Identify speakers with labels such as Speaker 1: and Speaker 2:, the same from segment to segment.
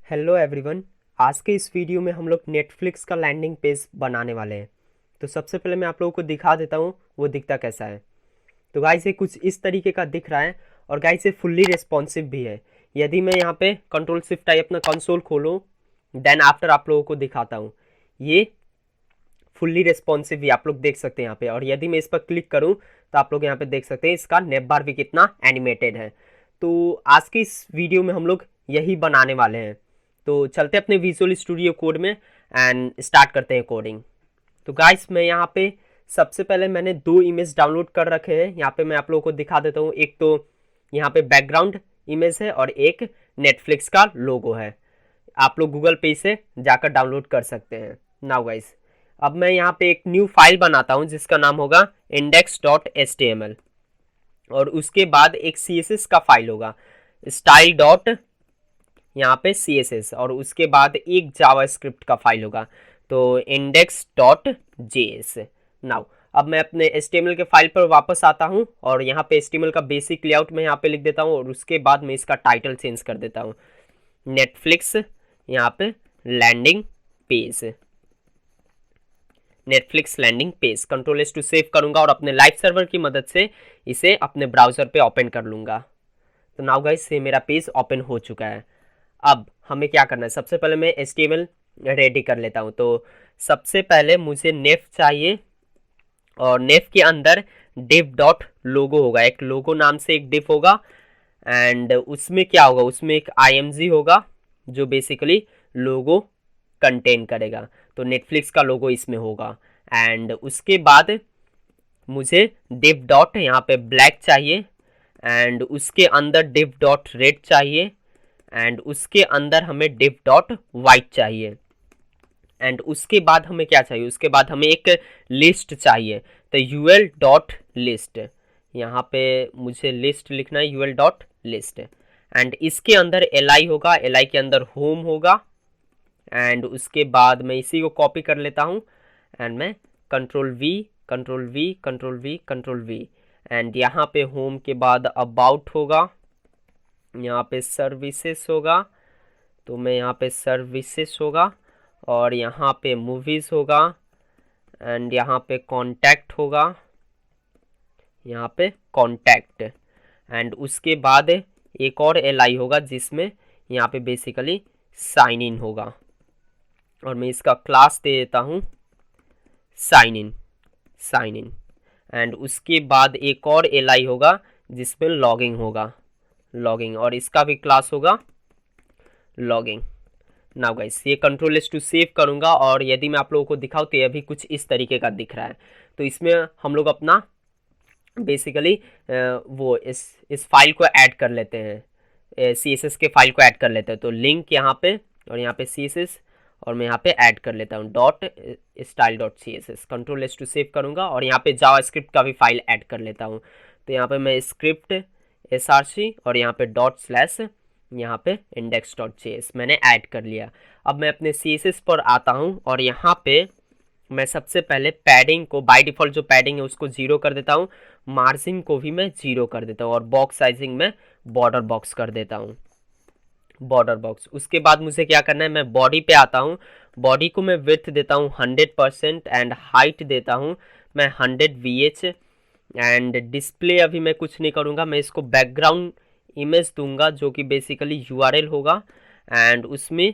Speaker 1: Hello everyone. आज के इस वीडियो में हम लोग नेटफ्लिक्स का लैंडिंग पेज बनाने वाले हैं। तो सबसे पहले मैं आप लोगों को दिखा देता हूँ वो दिखता कैसा है। तो गाइस ये कुछ इस तरीके का दिख रहा है और गाइस ये फुल्ली रिस्पॉन्सिव भी है। यदि मैं यहाँ पे कंट्रोल शिफ्ट आई अपना कंसोल खोलूँ देन आफ्टर आप लोगों को दिखाता हूँ, ये फुल्ली रिस्पॉन्सिव भी आप लोग देख सकते हैं यहाँ पे। और यदि मैं इस पर क्लिक करूँ तो आप लोग यहाँ पे देख सकते हैं इसका नेप बार भी कितना एनिमेटेड है। तो आज के इस वीडियो में हम लोग यही बनाने वाले हैं। तो चलते अपने विजुअल स्टूडियो कोड में एंड स्टार्ट करते हैं कोडिंग। तो गाइस मैं यहाँ पे सबसे पहले मैंने दो इमेज डाउनलोड कर रखे हैं। यहाँ पे मैं आप लोगों को दिखा देता हूँ। एक तो यहाँ पे बैकग्राउंड इमेज है और एक नेटफ्लिक्स का लोगो है। आप लोग गूगल पे से जाकर डाउनलोड कर सकते हैं। नाउ गाइस अब मैं यहाँ पे एक न्यू फाइल बनाता हूँ जिसका नाम होगा index.html और उसके बाद एक css का फाइल होगा स्टाइल डॉट यहाँ पे css और उसके बाद एक जावास्क्रिप्ट का फाइल होगा तो index.js। नाउ अब मैं अपने HTML के फाइल पर वापस आता हूँ और यहाँ पे HTML का बेसिक लेआउट मैं यहाँ पे लिख देता हूँ और उसके बाद मैं इसका टाइटल चेंज कर देता हूँ नेटफ्लिक्स यहाँ पे landing page, Netflix landing page. Control S to save करूंगा और अपने लाइव सर्वर की मदद से इसे अपने ब्राउजर पे ओपन कर लूंगा। तो नाउ गाइस ये मेरा पेज ओपन हो चुका है। अब हमें क्या करना है, सबसे पहले मैं HTML रेडी कर लेता हूँ। तो सबसे पहले मुझे नेफ चाहिए और नेफ के अंदर div डॉट लोगो होगा, एक लोगो नाम से एक div होगा एंड उसमें क्या होगा, उसमें एक img होगा जो बेसिकली लोगो कंटेन करेगा। तो नेटफ्लिक्स का लोगो इसमें होगा एंड उसके बाद मुझे div डॉट यहाँ पे ब्लैक चाहिए एंड उसके अंदर div डॉट रेड चाहिए एंड उसके अंदर हमें div डॉट वाइट चाहिए एंड उसके बाद हमें क्या चाहिए, उसके बाद हमें एक लिस्ट चाहिए। तो ul डॉट लिस्ट, यहाँ पे मुझे लिस्ट लिखना है ul डॉट लिस्ट एंड इसके अंदर li होगा, li के अंदर होम होगा एंड उसके बाद मैं इसी को कॉपी कर लेता हूँ एंड मैं control we control we control we control we and यहाँ पे होम के बाद अबाउट होगा, यहाँ पे सर्विसेज होगा तो मैं यहाँ पे सर्विसेज होगा और यहाँ पे मूवीज़ होगा एंड यहाँ पे कॉन्टैक्ट होगा, यहाँ पे कॉन्टैक्ट एंड उसके बाद एक और li होगा जिसमें यहाँ पे बेसिकली साइन इन होगा और मैं इसका क्लास दे देता हूँ साइन इन एंड उसके बाद एक और li होगा जिसमें लॉगिंग होगा, लॉगिंग और इसका भी क्लास होगा लॉगिंग। नाउ गाइस ये कंट्रोल एस टू सेव करूंगा और यदि मैं आप लोगों को दिखाऊं तो ये भी कुछ इस तरीके का दिख रहा है। तो इसमें हम लोग अपना बेसिकली वो इस फाइल को ऐड कर लेते हैं, CSS के फाइल को ऐड कर लेते हैं। तो लिंक यहाँ पे और यहाँ पे CSS और मैं यहाँ पे ऐड कर लेता हूँ dot style dot CSS। Control S to save करूँगा और यहाँ पे जावास्क्रिप्ट का भी फाइल ऐड कर लेता हूँ। तो यहाँ पे मैं स्क्रिप्ट src और यहाँ पे डॉट स्लैश यहाँ पे index.js मैंने ऐड कर लिया। अब मैं अपने CSS पर आता हूँ और यहाँ पे मैं सबसे पहले पैडिंग को बाय डिफ़ॉल्ट जो पैडिंग है उसको 0 कर देता हूँ, मार्जिन को भी मैं 0 कर देता हूँ और बॉक्स साइजिंग में बॉर्डर बॉक्स कर देता हूँ, बॉर्डर बॉक्स। उसके बाद मुझे क्या करना है, मैं बॉडी पे आता हूँ, बॉडी को मैं विड्थ देता हूँ 100% एंड हाइट देता हूँ मैं 100 VH एंड डिस्प्ले अभी मैं कुछ नहीं करूँगा, मैं इसको बैकग्राउंड इमेज दूंगा जो कि बेसिकली URL होगा एंड उसमें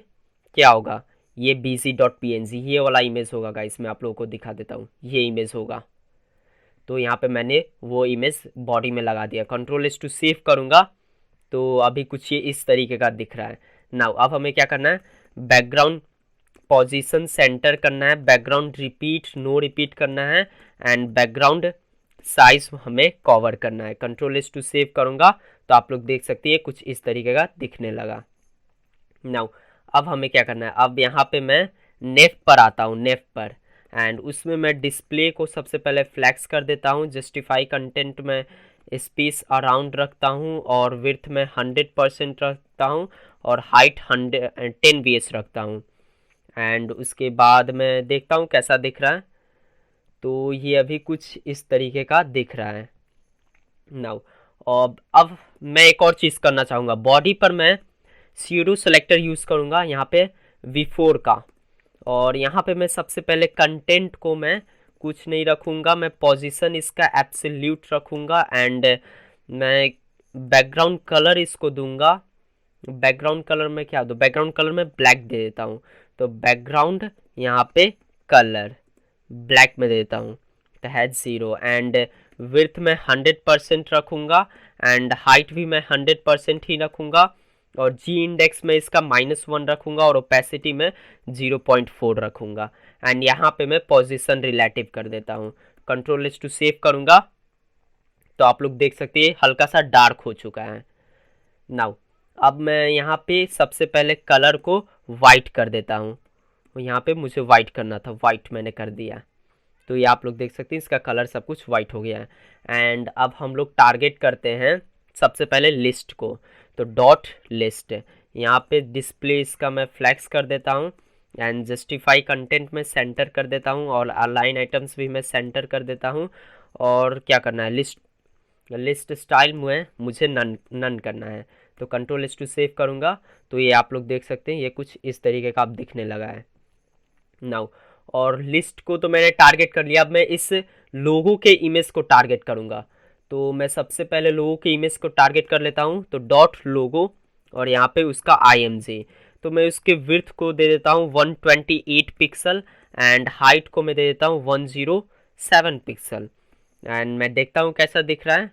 Speaker 1: क्या होगा ये bg.png ये वाला इमेज होगा गाइस। मैं आप लोगों को दिखा देता हूँ, ये इमेज होगा। तो यहाँ पे मैंने वो इमेज बॉडी में लगा दिया। कंट्रोल एस टू सेव करूँगा तो अभी कुछ ये इस तरीके का दिख रहा है। नाउ अब हमें क्या करना है, बैकग्राउंड पोजीशन सेंटर करना है, बैकग्राउंड रिपीट नो रिपीट करना है एंड बैकग्राउंड साइज हमें कवर करना है। कंट्रोल एस टू सेव करूँगा तो आप लोग देख सकते हैं कुछ इस तरीके का दिखने लगा। नाउ अब हमें क्या करना है, अब यहाँ पे मैं नेफ पर आता हूँ, नेफ पर एंड उसमें मैं डिस्प्ले को सबसे पहले फ्लैक्स कर देता हूँ, जस्टिफाई कंटेंट में स्पेस अराउंड रखता हूँ और विड्थ में 100% रखता हूँ और हाइट 10 VH रखता हूँ एंड उसके बाद मैं देखता हूँ कैसा दिख रहा है। तो ये अभी कुछ इस तरीके का दिख रहा है। नाउ अब मैं एक और चीज़ करना चाहूँगा, बॉडी पर मैं सीरो सेलेक्टर यूज़ करूँगा यहाँ पे V4 का। और यहाँ पे मैं सबसे पहले कंटेंट को मैं कुछ नहीं रखूँगा, मैं पोजीशन इसका एब्सोल्यूट रखूँगा एंड मैं बैकग्राउंड कलर इसको दूंगा। बैकग्राउंड कलर में क्या दूँ, बैकग्राउंड कलर में ब्लैक दे देता हूँ। तो बैकग्राउंड यहाँ पे कलर ब्लैक में देता हूँ, तो हैज 0 एंड विड्थ में 100% रखूँगा एंड हाइट भी मैं 100% ही रखूँगा और जी इंडेक्स में इसका -1 रखूँगा और ओपेसिटी में 0.4 रखूँगा एंड यहाँ पे मैं पोजीशन रिलेटिव कर देता हूँ। Ctrl+to सेव करूँगा तो आप लोग देख सकते हैं हल्का सा डार्क हो चुका है। नाउ अब मैं यहाँ पे सबसे पहले कलर को वाइट कर देता हूँ। यहाँ पे मुझे वाइट करना था, वाइट मैंने कर दिया। तो ये आप लोग देख सकते हैं इसका कलर सब कुछ वाइट हो गया है। एंड अब हम लोग टारगेट करते हैं सबसे पहले लिस्ट को। तो डॉट लिस्ट यहाँ पे डिस्प्ले इसका मैं फ्लैक्स कर देता हूँ एंड जस्टिफाई कंटेंट में सेंटर कर देता हूँ और अलाइन आइटम्स भी मैं सेंटर कर देता हूँ। और क्या करना है, लिस्ट स्टाइल में मुझे नन करना है। तो Ctrl+to सेव करूँगा तो ये आप लोग देख सकते हैं ये कुछ इस तरीके का आप दिखने लगा है नाउ। और लिस्ट को तो मैंने टारगेट कर लिया, अब मैं इस लोगो के इमेज को टारगेट करूँगा। तो मैं सबसे पहले लोगो के इमेज को टारगेट कर लेता हूँ। तो डॉट लोगो और यहाँ पे उसका IMG, तो मैं उसके विड्थ को दे देता हूँ 128 पिक्सल एंड हाइट को मैं दे देता हूँ 107 पिक्सल एंड मैं देखता हूँ कैसा दिख रहा है।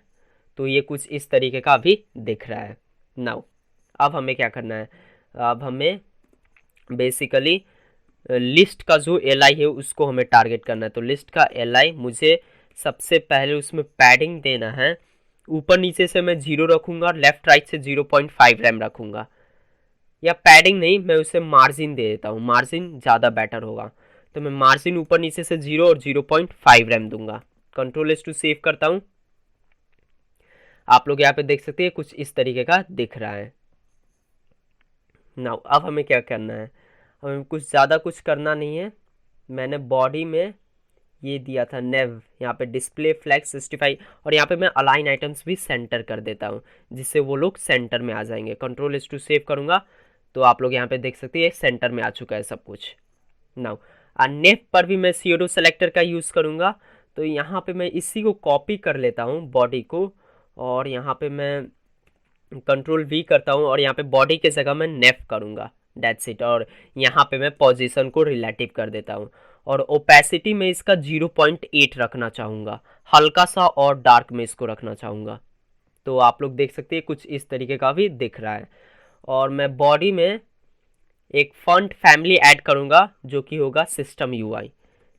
Speaker 1: तो ये कुछ इस तरीके का भी दिख रहा है नाउ। अब हमें क्या करना है, अब हमें बेसिकली लिस्ट का जो LI है उसको हमें टारगेट करना है। तो लिस्ट का LI मुझे सबसे पहले उसमें पैडिंग देना है। ऊपर नीचे से मैं 0 रखूँगा और लेफ्ट राइट से 0.5 रैम रखूँगा, या पैडिंग नहीं मैं उसे मार्जिन दे देता हूँ, मार्जिन ज़्यादा बेटर होगा। तो मैं मार्जिन ऊपर नीचे से 0 और 0.5 रैम दूंगा। Ctrl+to सेव करता हूँ। आप लोग यहाँ पे देख सकते हैं कुछ इस तरीके का दिख रहा है नाउ। अब हमें क्या करना है, हमें कुछ ज़्यादा कुछ करना नहीं है। मैंने बॉडी में ये दिया था नेव, यहाँ पे डिस्प्ले फ्लैक्स जस्टिफाई और यहाँ पे मैं अलाइन आइटम्स भी सेंटर कर देता हूँ जिससे वो लोग सेंटर में आ जाएंगे। Ctrl+to सेव करूँगा तो आप लोग यहाँ पे देख सकते हैं सेंटर में आ चुका है सब कुछ नाउ। नेव पर भी मैं सीरो सेलेक्टर का यूज़ करूँगा। तो यहाँ पे मैं इसी को कॉपी कर लेता हूँ बॉडी को और यहाँ पे मैं Ctrl+V करता हूँ और यहाँ पे बॉडी के जगह मैं नेफ करूँगा, दैट्स इट। और यहाँ पे मैं पोजीशन को रिलेटिव कर देता हूँ और ओपेसिटी में इसका 0.8 रखना चाहूँगा, हल्का सा और डार्क में इसको रखना चाहूँगा। तो आप लोग देख सकते हैं कुछ इस तरीके का भी दिख रहा है। और मैं बॉडी में एक फॉन्ट फैमिली ऐड करूँगा जो कि होगा सिस्टम UI,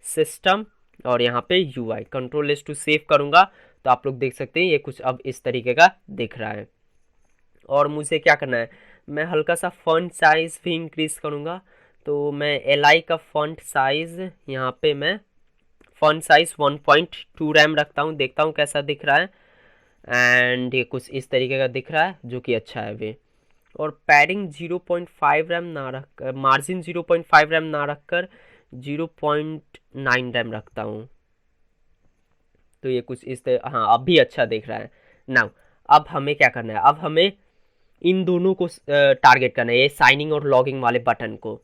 Speaker 1: सिस्टम और यहाँ पे UI। Ctrl+to सेव करूँगा तो आप लोग देख सकते हैं ये कुछ अब इस तरीके का दिख रहा है। और मुझे क्या करना है, मैं हल्का सा फॉन्ट साइज़ भी इंक्रीज करूँगा। तो मैं LI का फॉन्ट साइज़ यहाँ पे मैं फॉन्ट साइज़ 1.2 रैम रखता हूँ, देखता हूँ कैसा दिख रहा है एंड ये कुछ इस तरीके का दिख रहा है जो कि अच्छा है वे। और पैडिंग 0.5 रैम ना रख, मार्जिन 0.5 रैम ना रखकर 0.9 रैम रखता हूँ। तो ये कुछ इस तरह, हाँ अब भी अच्छा दिख रहा है नाउ। अब हमें क्या करना है, अब हमें इन दोनों को टारगेट करना है, ये साइनिंग और लॉगिंग वाले बटन को।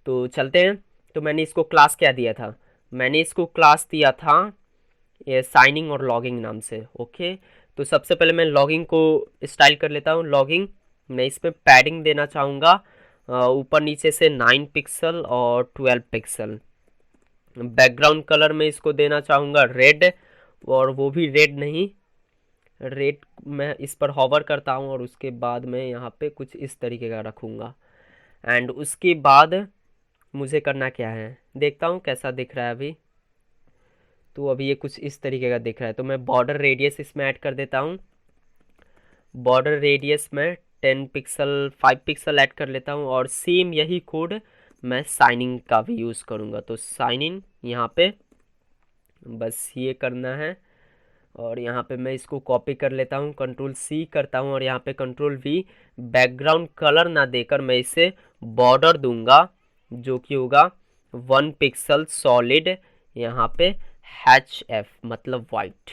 Speaker 1: तो चलते हैं। तो मैंने इसको क्लास क्या दिया था, मैंने इसको क्लास दिया था ये साइनिंग और लॉगिंग नाम से। ओके, तो सबसे पहले मैं लॉगिंग को स्टाइल कर लेता हूँ। लॉगिंग मैं इसमें पैडिंग देना चाहूँगा ऊपर नीचे से 9 पिक्सल और 12 पिक्सल। बैकग्राउंड कलर में इसको देना चाहूँगा रेड, और वो भी रेड नहीं, रेड मैं इस पर हॉवर करता हूँ और उसके बाद मैं यहाँ पे कुछ इस तरीके का रखूँगा। एंड उसके बाद मुझे करना क्या है, देखता हूँ कैसा दिख रहा है अभी। तो अभी ये कुछ इस तरीके का दिख रहा है। तो मैं बॉर्डर रेडियस इसमें ऐड कर देता हूँ। बॉर्डर रेडियस में 10 पिक्सल 5 पिक्सल ऐड कर लेता हूँ और सेम यही कोड मैं साइनिंग का भी यूज़ करूँगा। तो साइन इन यहाँ पे बस ये करना है और यहाँ पे मैं इसको कॉपी कर लेता हूँ, Ctrl+C करता हूँ और यहाँ पे Ctrl+V। बैकग्राउंड कलर ना देकर मैं इसे बॉर्डर दूंगा जो कि होगा 1 पिक्सल सॉलिड, यहाँ पे HF मतलब वाइट।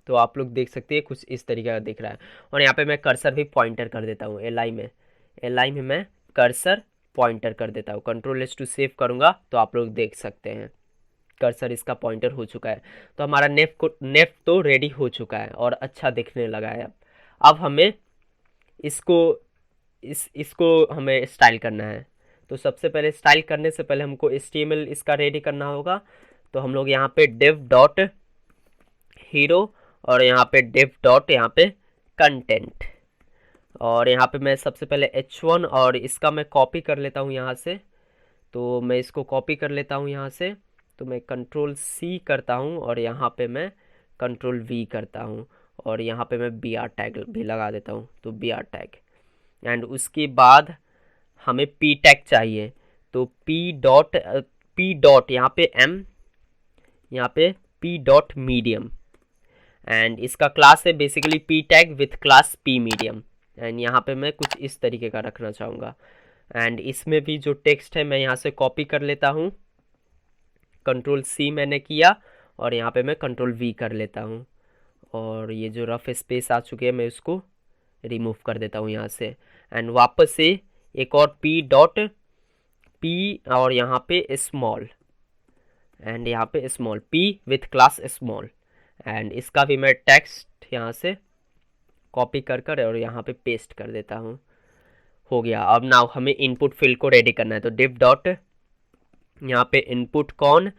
Speaker 1: तो आप लोग देख सकते हैं कुछ इस तरीके का दिख रहा है। और यहाँ पे मैं कर्सर भी पॉइंटर कर देता हूँ, एल आई में मैं कर्सर पॉइंटर कर देता हूँ। कंट्रोल एस टू सेव करूँगा तो आप लोग देख सकते हैं कर्सर इसका पॉइंटर हो चुका है। तो हमारा नेफ तो रेडी हो चुका है और अच्छा दिखने लगा है। अब हमें इसको इसको हमें स्टाइल करना है। तो सबसे पहले स्टाइल करने से पहले हमको HTML इसका रेडी करना होगा। तो हम लोग यहाँ पे div डॉट हीरो और यहाँ पे div डॉट यहाँ पे कंटेंट, और यहाँ पे मैं सबसे पहले H1 और इसका मैं कॉपी कर लेता हूँ यहाँ से। तो मैं इसको कॉपी कर लेता हूँ यहाँ से। तो मैं कंट्रोल C करता हूँ और यहाँ पे मैं कंट्रोल V करता हूँ और यहाँ पे मैं BR टैग भी लगा देता हूँ। तो BR टैग, एंड उसके बाद हमें P टैग चाहिए। तो P डॉट यहाँ पे M, यहाँ पे P डॉट मीडियम, एंड इसका क्लास है basically P tag with class P medium. And यहाँ पे मैं कुछ इस तरीके का रखना चाहूँगा। एंड इसमें भी जो टेक्स्ट है मैं यहाँ से कॉपी कर लेता हूँ, कंट्रोल C मैंने किया और यहाँ पे मैं कंट्रोल V कर लेता हूँ। और ये जो रफ स्पेस आ चुके हैं मैं उसको रिमूव कर देता हूँ यहाँ से। एंड वापस से एक और P डॉट P और यहाँ पे स्मॉल, एंड यहाँ पे small P with class small, and इसका भी मैं टेक्स्ट यहाँ से कॉपी कर कर और यहाँ पे पेस्ट कर देता हूँ। हो गया। अब नाउ हमें इनपुट फील्ड को रेडी करना है। तो div डॉट यहाँ पे इनपुट कौन,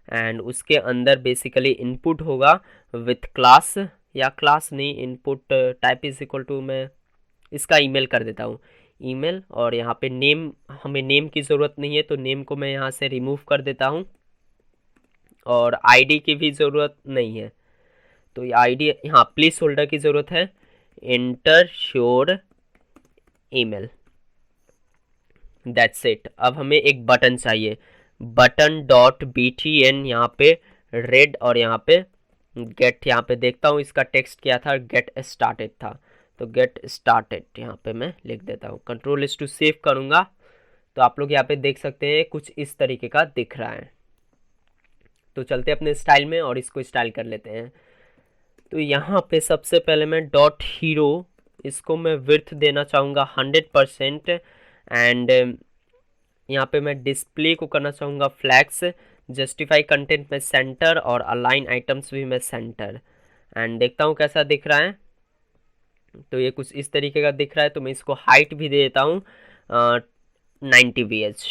Speaker 1: एंड उसके अंदर बेसिकली इनपुट होगा विथ क्लास, या क्लास नहीं, input type is equal to, मैं इसका ईमेल कर देता हूँ, ईमेल। और यहाँ पे नेम, हमें नेम की ज़रूरत नहीं है तो नेम को मैं यहाँ से रिमूव कर देता हूँ, और आईडी की भी ज़रूरत नहीं है। तो ये आईडी, यहाँ प्लेस होल्डर की ज़रूरत है, inter sure email, that's it. अब हमें एक बटन चाहिए, बटन डॉट btn यहाँ पे रेड, और यहाँ पे गेट, यहाँ पे देखता हूँ इसका टेक्स्ट क्या था, गेट स्टार्टेड था। तो गेट स्टार्टेड यहाँ पे मैं लिख देता हूँ। कंट्रोल एस टू सेव करूँगा तो आप लोग यहाँ पे देख सकते हैं कुछ इस तरीके का दिख रहा है। तो चलते अपने स्टाइल में और इसको स्टाइल कर लेते हैं। तो यहाँ पे सबसे पहले मैं डॉट हीरो, इसको मैं विड्थ देना चाहूँगा 100%, एंड यहाँ पे मैं डिस्प्ले को करना चाहूँगा फ्लैक्स, जस्टिफाई कंटेंट में सेंटर, और अलाइन आइटम्स भी मैं सेंटर। एंड देखता हूँ कैसा दिख रहा है। तो ये कुछ इस तरीके का दिख रहा है। तो मैं इसको हाइट भी दे देता हूँ 90 VH।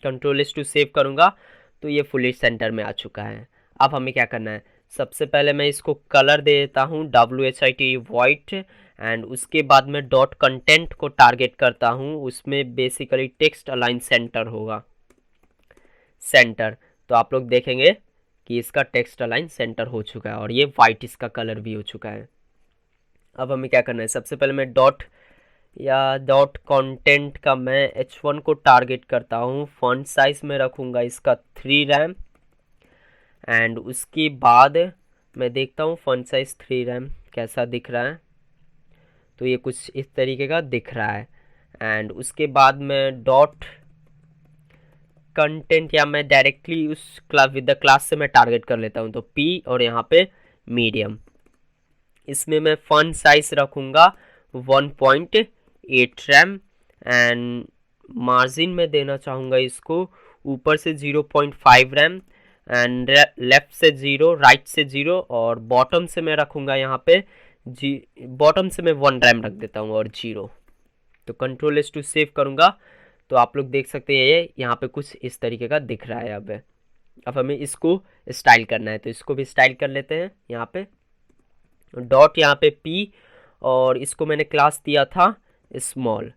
Speaker 1: Control S to save करूँगा तो ये फुली सेंटर में आ चुका है। अब हमें क्या करना है, सबसे पहले मैं इसको कलर दे देता हूँ WHIT वाइट, एंड उसके बाद मैं डॉट कंटेंट को टारगेट करता हूँ, उसमें बेसिकली टेक्स्ट अलाइन सेंटर होगा, सेंटर। तो आप लोग देखेंगे कि इसका टेक्स्ट अलाइन सेंटर हो चुका है और ये वाइट इसका कलर भी हो चुका है। अब हमें क्या करना है, सबसे पहले मैं डॉट कंटेंट का मैं H1 को टारगेट करता हूँ, फॉन्ट साइज में रखूँगा इसका 3 रैम, एंड उसके बाद मैं देखता हूँ फॉन्ट साइज 3 रैम कैसा दिख रहा है। तो ये कुछ इस तरीके का दिख रहा है। एंड उसके बाद मैं डॉट कंटेंट, या मैं डायरेक्टली उस क्लास विद द क्लास से मैं टारगेट कर लेता हूँ। तो P और यहाँ पे मीडियम, इसमें मैं फॉन्ट साइज रखूँगा 1.8 रैम, एंड मार्जिन में देना चाहूँगा इसको ऊपर से 0.5 रैम, एंड लेफ्ट से 0, राइट से 0, और बॉटम से मैं रखूँगा यहाँ पे बॉटम से मैं 1 रैम रख देता हूँ और 0। तो कंट्रोल एस टू सेव करूँगा तो आप लोग देख सकते हैं ये यहाँ पे कुछ इस तरीके का दिख रहा है। अब हमें इसको स्टाइल करना है, तो इसको भी स्टाइल कर लेते हैं। यहाँ पे डॉट यहाँ पे P, और इसको मैंने क्लास दिया था स्मॉल।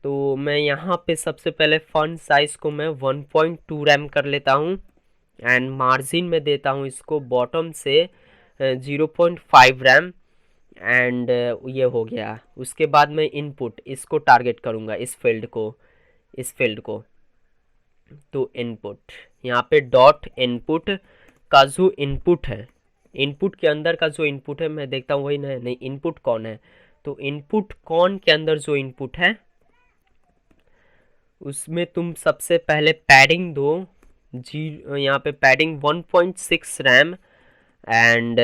Speaker 1: तो मैं यहाँ पे सबसे पहले फॉन्ट साइज को मैं 1.2 रैम कर लेता हूँ, एंड मार्जिन में देता हूँ इसको बॉटम से 0.5 रैम, एंड ये हो गया। उसके बाद मैं इनपुट, इसको टारगेट करूँगा, इस फील्ड को। तो इनपुट, यहाँ पे डॉट इनपुट का जो इनपुट है, इनपुट के अंदर का जो इनपुट है मैं देखता हूँ वही नहीं, इनपुट कौन है। तो इनपुट कौन के अंदर जो इनपुट है उसमें तुम सबसे पहले पैडिंग दो, यहाँ पे पैडिंग 1.6 रैम, एंड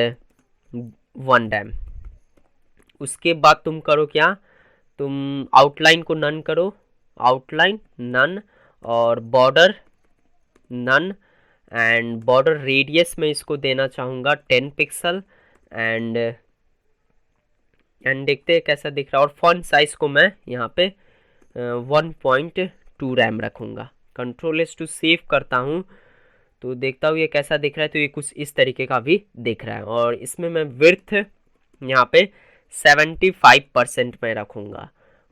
Speaker 1: 1 रैम। उसके बाद तुम करो क्या, तुम आउटलाइन को नन करो, आउटलाइन नन, और border none, and border radius में इसको देना चाहूँगा 10 पिक्सल, एंड देखते हैं कैसा दिख रहा है। और फॉन्ट साइज को मैं यहाँ पे 1.2 रैम रखूँगा। कंट्रोल एस टू सेव करता हूँ तो देखता हूँ ये कैसा दिख रहा है। तो ये कुछ इस तरीके का भी दिख रहा है। और इसमें मैं विड्थ यहाँ पे 75% में रखूँगा।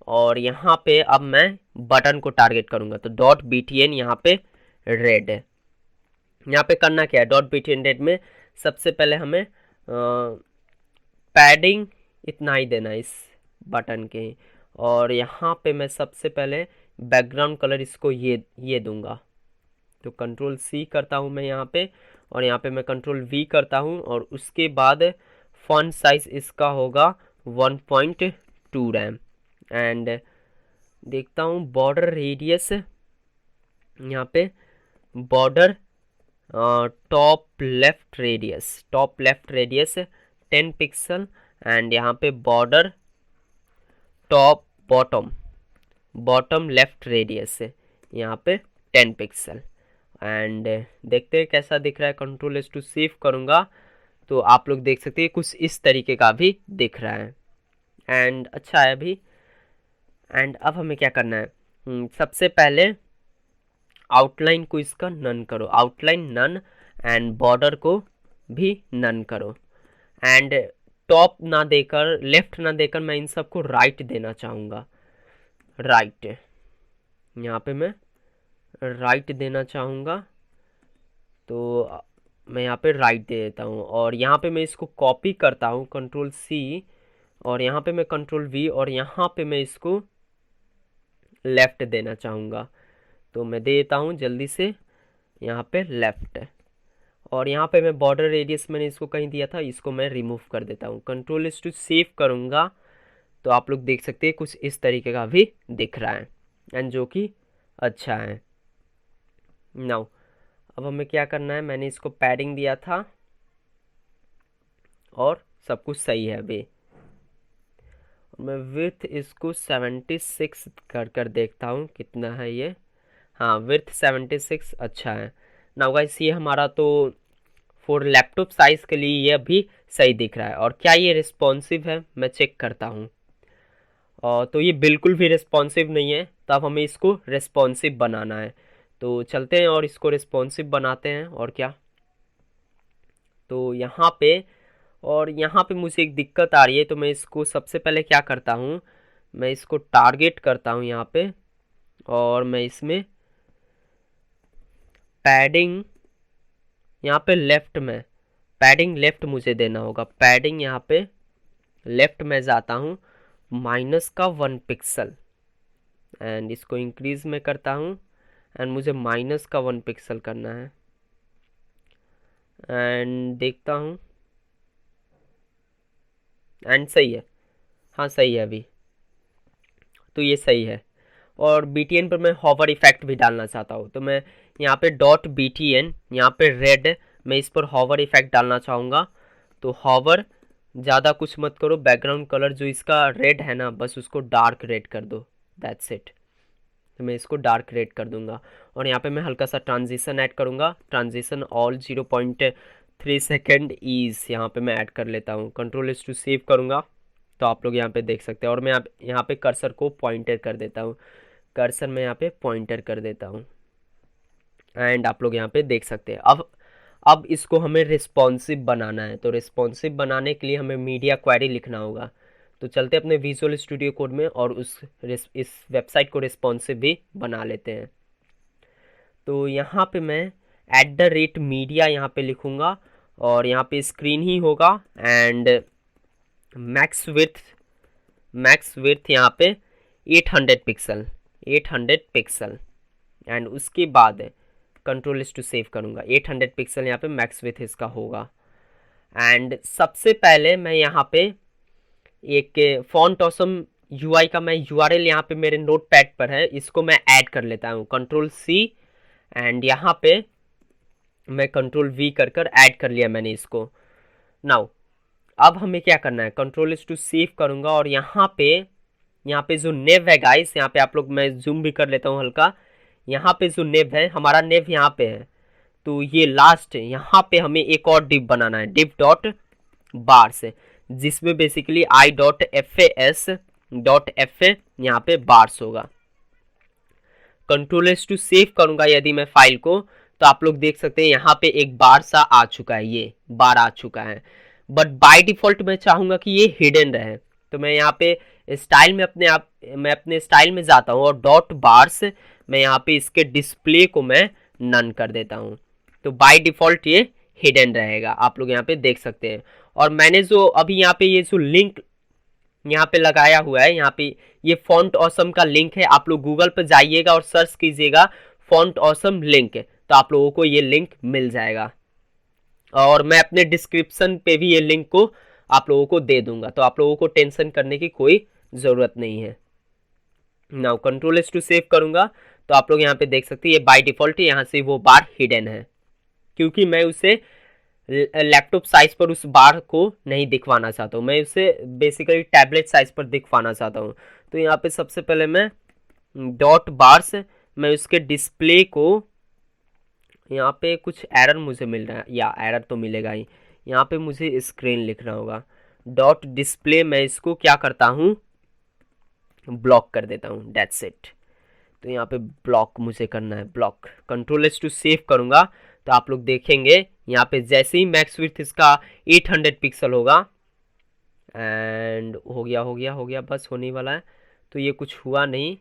Speaker 1: और यहाँ पे अब मैं बटन को टारगेट करूँगा, तो डॉट BTN यहाँ पे रेड। यहाँ पे करना क्या है, डॉट BTN रेड में सबसे पहले हमें पैडिंग इतना ही देना है इस बटन के। और यहाँ पे मैं सबसे पहले बैकग्राउंड कलर इसको ये दूंगा। तो कंट्रोल C करता हूँ मैं यहाँ पे, और यहाँ पे मैं कंट्रोल V करता हूँ, और उसके बाद फॉन्ट साइज इसका होगा 1.2 रैम। एंड देखता हूँ बॉर्डर रेडियस, यहाँ पे border top left radius 10 pixel, and यहाँ पे border top bottom left radius है यहाँ पे 10 पिक्सल। एंड देखते हैं कैसा दिख रहा है। कंट्रोल एस टू सेव करूँगा तो आप लोग देख सकते हैं कुछ इस तरीके का भी दिख रहा है। एंड अच्छा है अभी। एंड अब हमें क्या करना है, सबसे पहले आउटलाइन को इसका नन करो, आउटलाइन नन, एंड बॉर्डर को भी नन करो। एंड टॉप ना देकर, लेफ्ट ना देकर मैं इन सबको राइट देना चाहूँगा, राइट। यहाँ पे मैं राइट देना चाहूँगा, तो मैं यहाँ पे राइट दे देता हूँ। और यहाँ पे मैं इसको कॉपी करता हूँ, कंट्रोल C, और यहाँ पे मैं कंट्रोल V, और यहाँ पे मैं इसको लेफ्ट देना चाहूँगा। तो मैं दे देता हूँ जल्दी से यहाँ पे लेफ्ट। और यहाँ पे मैं बॉर्डर रेडियस मैंने इसको कहीं दिया था, इसको मैं रिमूव कर देता हूँ। कंट्रोल एस टू सेव करूँगा तो आप लोग देख सकते हैं कुछ इस तरीके का भी दिख रहा है, एंड जो कि अच्छा है। नाउ अब हमें क्या करना है, मैंने इसको पैडिंग दिया था और सब कुछ सही है अभी। मैं विड्थ इसको 76 कर देखता हूँ कितना है ये। हाँ, विड्थ 76 अच्छा है। नाउ गाइस ये हमारा तो फॉर लैपटॉप साइज़ के लिए ये भी सही दिख रहा है। और क्या ये रिस्पॉन्सिव है, मैं चेक करता हूँ। और तो ये बिल्कुल भी रिस्पॉन्सिव नहीं है, तो अब हमें इसको रिस्पॉन्सिव बनाना है। तो चलते हैं और इसको रिस्पॉन्सिव बनाते हैं। और क्या, तो यहाँ पे, और यहाँ पे मुझे एक दिक्कत आ रही है, तो मैं इसको सबसे पहले क्या करता हूँ, मैं इसको टारगेट करता हूँ यहाँ पे, और मैं इसमें पैडिंग यहाँ पे लेफ्ट में, पैडिंग लेफ्ट मुझे देना होगा। पैडिंग यहाँ पे लेफ्ट में जाता हूँ -1 पिक्सल, एंड इसको इंक्रीज में करता हूँ, एंड मुझे -1 पिक्सल करना है। एंड देखता हूँ, एंड सही है, हाँ सही है अभी, तो ये सही है। और BTN पर मैं हॉवर इफेक्ट भी डालना चाहता हूँ, तो मैं यहाँ पे डॉट BTN, यहाँ पे रेड, मैं इस पर हॉवर इफेक्ट डालना चाहूँगा। तो हॉवर, ज़्यादा कुछ मत करो, बैकग्राउंड कलर जो इसका रेड है ना, बस उसको डार्क रेड कर दो, दैट्स इट। तो मैं इसको डार्क रेड कर दूंगा। और यहाँ पे मैं हल्का सा ट्रांजिशन ऐड करूँगा, ट्रांजिशन ऑल 0.3 सेकेंड ईज यहाँ पे मैं ऐड कर लेता हूँ। कंट्रोल एस टू सेव करूँगा तो आप लोग यहाँ पे देख सकते हैं। और मैं यहाँ पे कर्सर को पॉइंटर कर देता हूँ, कर्सर में यहाँ पे पॉइंटर कर देता हूँ, एंड आप लोग यहाँ पे देख सकते हैं। अब इसको हमें रिस्पॉन्सिव बनाना है। तो रिस्पॉन्सिव बनाने के लिए हमें मीडिया क्वेरी लिखना होगा। तो चलते अपने विजुअल स्टूडियो कोड में और इस वेबसाइट को रिस्पॉन्सिव भी बना लेते हैं। तो यहाँ पे मैं @media यहाँ पे लिखूँगा, और यहाँ पे स्क्रीन ही होगा, एंड मैक्स विड्थ यहाँ पे 800 पिक्सल, एंड उसके बाद कंट्रोल एस टू सेव करूँगा। 800 पिक्सल यहाँ पे मैक्स विड्थ इसका होगा। एंड सबसे पहले मैं यहाँ पे एक फॉन्ट ऑसम UI का मैं URL यहाँ पे मेरे नोट पैड पर है, इसको मैं ऐड कर लेता हूँ। कंट्रोल C, एंड यहाँ पे मैं कंट्रोल V कर ऐड कर लिया मैंने इसको। नाउ अब हमें क्या करना है, कंट्रोल एस टू सेव करूँगा और यहाँ पे जो नेव है गाइस, यहाँ पे आप लोग, मैं जूम भी कर लेता हूँ हल्का, यहाँ पे जो नेव है, हमारा नेव यहाँ पे है, तो ये लास्ट यहाँ पे हमें एक और डिव बनाना है, डिव डॉट बार्स, जिसमें basically I dot F S dot F यहाँ पे बार्स होगा। कंट्रोल एस टू सेव करूंगा यदि मैं फाइल को, तो आप लोग देख सकते हैं यहाँ पे एक बार सा आ चुका है, ये बार आ चुका है, बट बाय डिफॉल्ट मैं चाहूंगा कि ये हिडन रहे, तो मैं यहाँ पे स्टाइल में मैं अपने स्टाइल में जाता हूँ और डॉट बार्स मैं यहाँ पे इसके डिस्प्ले को मैं नन कर देता हूँ, तो बाय डिफॉल्ट ये हिडन रहेगा, आप लोग यहाँ पे देख सकते हैं। और मैंने जो अभी यहाँ पे ये जो लिंक यहाँ पे लगाया हुआ है, यहाँ पे ये फॉन्ट ऑसम का लिंक है, आप लोग गूगल पर जाइएगा और सर्च कीजिएगा फॉन्ट ऑसम लिंक, तो आप लोगों को ये लिंक मिल जाएगा, और मैं अपने डिस्क्रिप्शन पे भी ये लिंक को आप लोगों को दे दूंगा, तो आप लोगों को टेंशन करने की कोई ज़रूरत नहीं है। Now control S to save करूंगा, तो आप लोग यहाँ पे देख सकते हैं ये बाय डिफॉल्ट यहाँ से वो बार हिडन है, क्योंकि मैं उसे लैपटॉप साइज पर उस बार को नहीं दिखवाना चाहता हूँ, मैं उसे बेसिकली टैबलेट साइज पर दिखवाना चाहता हूँ। तो यहाँ पे सबसे पहले मैं डॉट बार्स, मैं उसके डिस्प्ले को, यहाँ पे कुछ एरर मुझे मिल रहा है, या एरर तो मिलेगा ही, यहाँ पे मुझे स्क्रीन लिखना होगा, डॉट डिस्प्ले मैं इसको क्या करता हूँ, ब्लॉक कर देता हूँ, दैट्स इट। तो यहाँ पे ब्लॉक मुझे करना है, block, control S to save करूँगा, तो आप लोग देखेंगे यहाँ पे जैसे ही मैक्स विड्थ इसका 800 पिक्सल होगा, एंड हो गया बस होने वाला है, तो ये कुछ हुआ नहीं,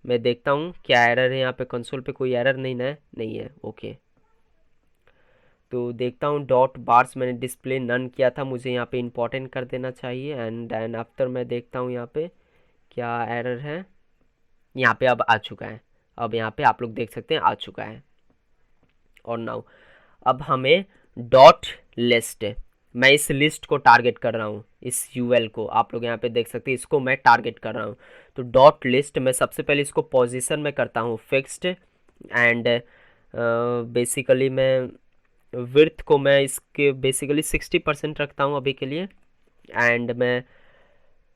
Speaker 1: मैं देखता हूँ क्या एरर है यहाँ पे, कंसोल पे कोई एरर नहीं है, ओके। तो देखता हूँ डॉट बार्स मैंने डिस्प्ले नन किया था, मुझे यहाँ पे इंपॉर्टेंट कर देना चाहिए, एंड देन आफ्टर मैं देखता हूँ यहाँ पे क्या एरर है, यहाँ पे अब आ चुका है, अब यहाँ पे आप लोग देख सकते हैं आ चुका है। और नाउ अब हमें डॉट लिस्ट, मैं इस लिस्ट को टारगेट कर रहा हूँ, इस यूएल को आप लोग यहाँ पे देख सकते हैं, इसको मैं टारगेट कर रहा हूँ। तो डॉट लिस्ट मैं सबसे पहले इसको पोजीशन में करता हूँ फिक्स्ड, एंड बेसिकली मैं विड्थ को मैं इसके बेसिकली 60% रखता हूँ अभी के लिए, एंड मैं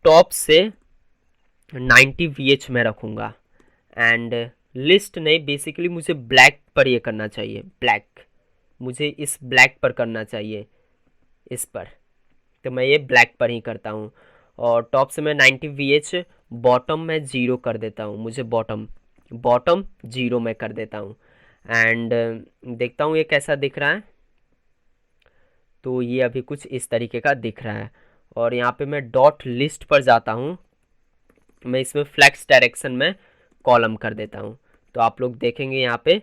Speaker 1: टॉप से 90 VH में रखूँगा, एंड लिस्ट नहीं, बेसिकली मुझे ब्लैक पर ये करना चाहिए, ब्लैक, मुझे इस ब्लैक पर करना चाहिए, इस पर, तो मैं ये ब्लैक पर ही करता हूँ। और टॉप से मैं 90 VH, बॉटम में 0 कर देता हूँ, मुझे बॉटम 0 में कर देता हूँ, एंड देखता हूँ ये कैसा दिख रहा है, तो ये अभी कुछ इस तरीके का दिख रहा है। और यहाँ पे मैं डॉट लिस्ट पर जाता हूँ, मैं इसमें फ्लैक्स डायरेक्शन में कॉलम कर देता हूँ, तो आप लोग देखेंगे यहाँ पे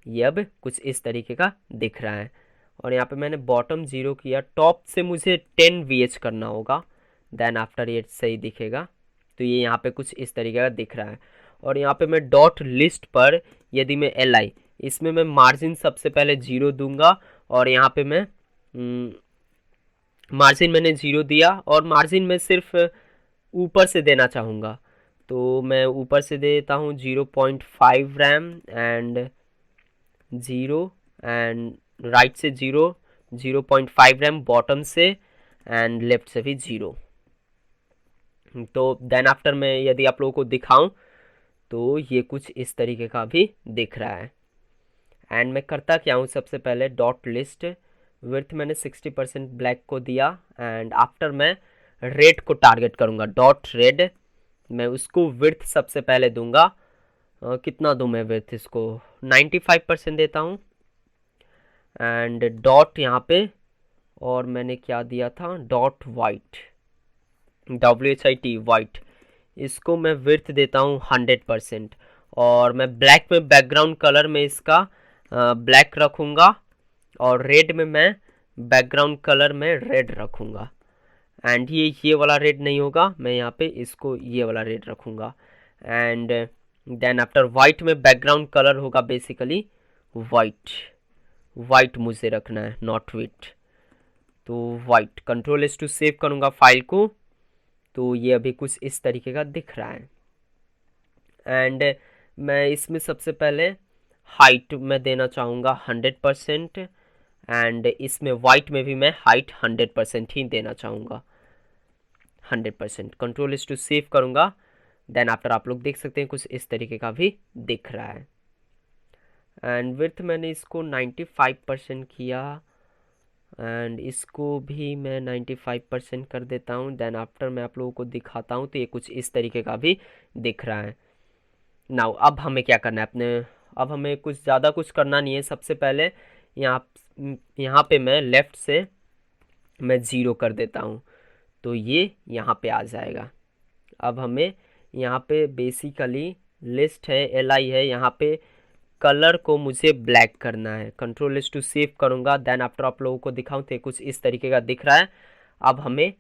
Speaker 1: ये अब कुछ इस तरीके का दिख रहा है। और यहाँ पे मैंने बॉटम 0 किया, टॉप से मुझे 10 VH करना होगा, देन आफ्टर ये सही दिखेगा, तो ये यहाँ पे कुछ इस तरीके का दिख रहा है। और यहाँ पे मैं डॉट लिस्ट पर यदि मैं LI, इसमें मैं मार्जिन सबसे पहले 0 दूंगा, और यहाँ पे मैं मार्जिन मैंने 0 दिया, और मार्जिन में सिर्फ ऊपर से देना चाहूँगा, तो मैं ऊपर से देता हूँ 0.5 रैम, एंड 0, एंड राइट से 0.5 रैम, बॉटम से एंड लेफ्ट से भी 0। तो देन आफ्टर मैं यदि आप लोगों को दिखाऊं, तो ये कुछ इस तरीके का भी दिख रहा है। एंड मैं करता क्या हूँ, सबसे पहले डॉट लिस्ट विड्थ मैंने 60% ब्लैक को दिया, एंड आफ्टर मैं रेड को टारगेट करूँगा, डॉट रेड, मैं उसको विड्थ सबसे पहले दूंगा, कितना दूं मैं विड्थ इसको, 95% देता हूँ, एंड डॉट यहाँ पे, और मैंने क्या दिया था, डॉट वाइट, WHIT वाइट, इसको मैं विड्थ देता हूँ 100%, और मैं ब्लैक में बैकग्राउंड कलर में इसका ब्लैक रखूँगा, और रेड में मैं बैकग्राउंड कलर में रेड रखूँगा, एंड ये वाला रेड नहीं होगा, मैं यहाँ पे इसको ये वाला रेड रखूँगा, एंड देन आफ्टर वाइट में बैकग्राउंड कलर होगा बेसिकली वाइट मुझे रखना है, नॉट विट, तो white, control S to save करूँगा फाइल को, तो ये अभी कुछ इस तरीके का दिख रहा है। एंड मैं इसमें सबसे पहले हाइट में देना चाहूँगा 100%, एंड इसमें वाइट में भी मैं हाइट 100% ही देना चाहूँगा, 100%। कंट्रोल इज टू सेव करूँगा, देन आफ्टर आप लोग देख सकते हैं कुछ इस तरीके का भी दिख रहा है। एंड विड्थ मैंने इसको 95% किया एंड इसको भी मैं 95% कर देता हूँ। देन आफ्टर मैं आप लोगों को दिखाता हूँ तो ये कुछ इस तरीके का भी दिख रहा है। नाउ अब हमें क्या करना है अब हमें कुछ ज़्यादा कुछ करना नहीं है। सबसे पहले यहाँ यहाँ पे मैं लेफ़्ट से मैं ज़ीरो कर देता हूँ तो ये यहाँ पे आ जाएगा। अब हमें यहाँ पे बेसिकली लिस्ट है, LI है, यहाँ पे कलर को मुझे ब्लैक करना है। कंट्रोल इज टू सेव करूँगा, देन आफ्टर आप लोगों को दिखाऊँ तो कुछ इस तरीके का दिख रहा है। अब हमें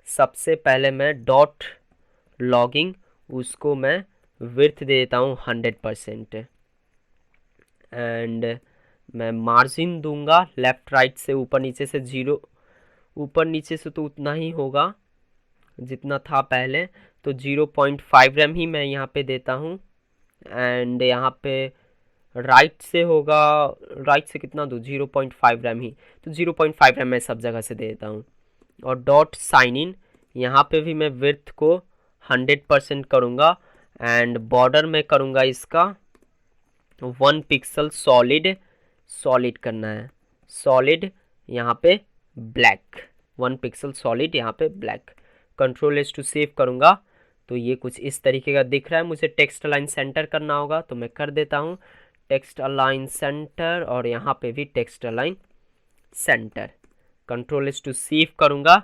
Speaker 1: सबसे पहले मैं डॉट लॉगिंग उसको मैं विड्थ दे देता हूँ 100% एंड मैं मार्जिन दूंगा लेफ़्ट राइट से ऊपर नीचे से 0, ऊपर नीचे से तो उतना ही होगा जितना था पहले, तो 0.5 रैम ही मैं यहाँ पे देता हूँ। एंड यहाँ पे राइट से होगा, राइट से कितना दूँ, 0.5 रैम ही, तो 0.5 रैम मैं सब जगह से दे देता हूँ। और डॉट साइन इन यहाँ पे भी मैं विड्थ को 100% करूँगा एंड बॉर्डर में करूँगा इसका 1 पिक्सल सॉलिड करना है, सॉलिड यहाँ पे ब्लैक, 1 पिक्सल सॉलिड यहाँ पे black. Control S to save करूँगा तो ये कुछ इस तरीके का दिख रहा है। मुझे टेक्स्ट अलाइन सेंटर करना होगा तो मैं कर देता हूँ टेक्स्ट अलाइन सेंटर और यहाँ पे भी text align centre. Control S to save करूँगा,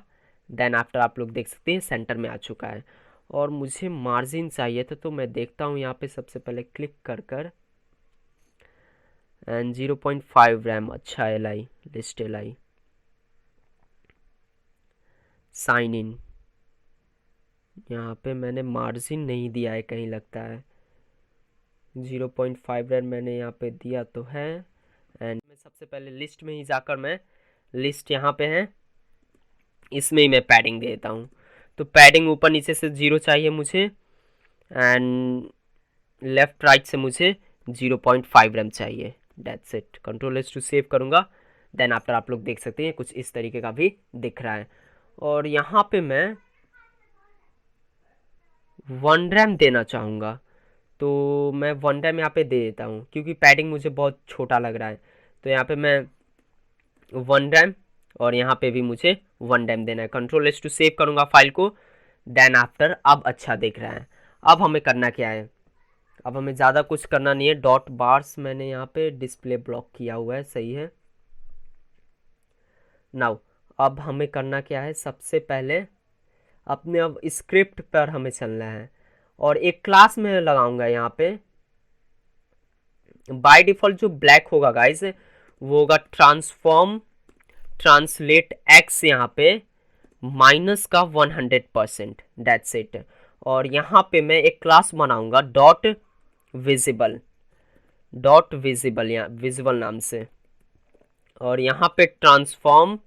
Speaker 1: देन आफ्टर आप लोग देख सकते हैं सेंटर में आ चुका है। और मुझे मार्जिन चाहिए था तो मैं देखता हूँ यहाँ पे सबसे पहले क्लिक कर एंड 0.5 रैम, अच्छा LI list LI sign in, यहाँ पे मैंने मार्जिन नहीं दिया है कहीं लगता है, 0.5 रैम मैंने यहाँ पे दिया तो है। एंड मैं सबसे पहले लिस्ट में ही जाकर मैं लिस्ट यहाँ पे है इसमें ही मैं पैडिंग दे देता हूँ। तो पैडिंग ऊपर नीचे से 0 चाहिए मुझे एंड लेफ़्ट राइट से मुझे 0.5 रैम चाहिए, that's it. Control S to save करूँगा, देन आफ्टर आप लोग देख सकते हैं कुछ इस तरीके का भी दिख रहा है। और यहाँ पे मैं 1 रैम देना चाहूँगा तो मैं 1 रैम यहाँ पे दे देता हूँ क्योंकि पैडिंग मुझे बहुत छोटा लग रहा है। तो यहाँ पे मैं 1 रैम और यहाँ पे भी मुझे 1 रैम देना है। कंट्रोल एस टू सेव करूँगा फाइल को, देन आफ्टर अब अच्छा दिख रहा है। अब हमें करना क्या है, अब हमें ज़्यादा कुछ करना नहीं है। डॉट बार्स मैंने यहाँ पे डिस्प्ले ब्लॉक किया हुआ है, सही है। नाउ अब हमें करना क्या है, सबसे पहले अपने अब स्क्रिप्ट पर हमें चलना है और एक क्लास में लगाऊंगा यहाँ पे। बाय डिफ़ॉल्ट जो ब्लैक होगा गाइस वो होगा ट्रांसफॉर्म ट्रांसलेट एक्स, यहाँ पे माइनस का 100%, दैट्स इट। और यहाँ पे मैं एक क्लास बनाऊंगा डॉट विजिबल या विजुअल नाम से, और यहाँ पे ट्रांसफॉर्म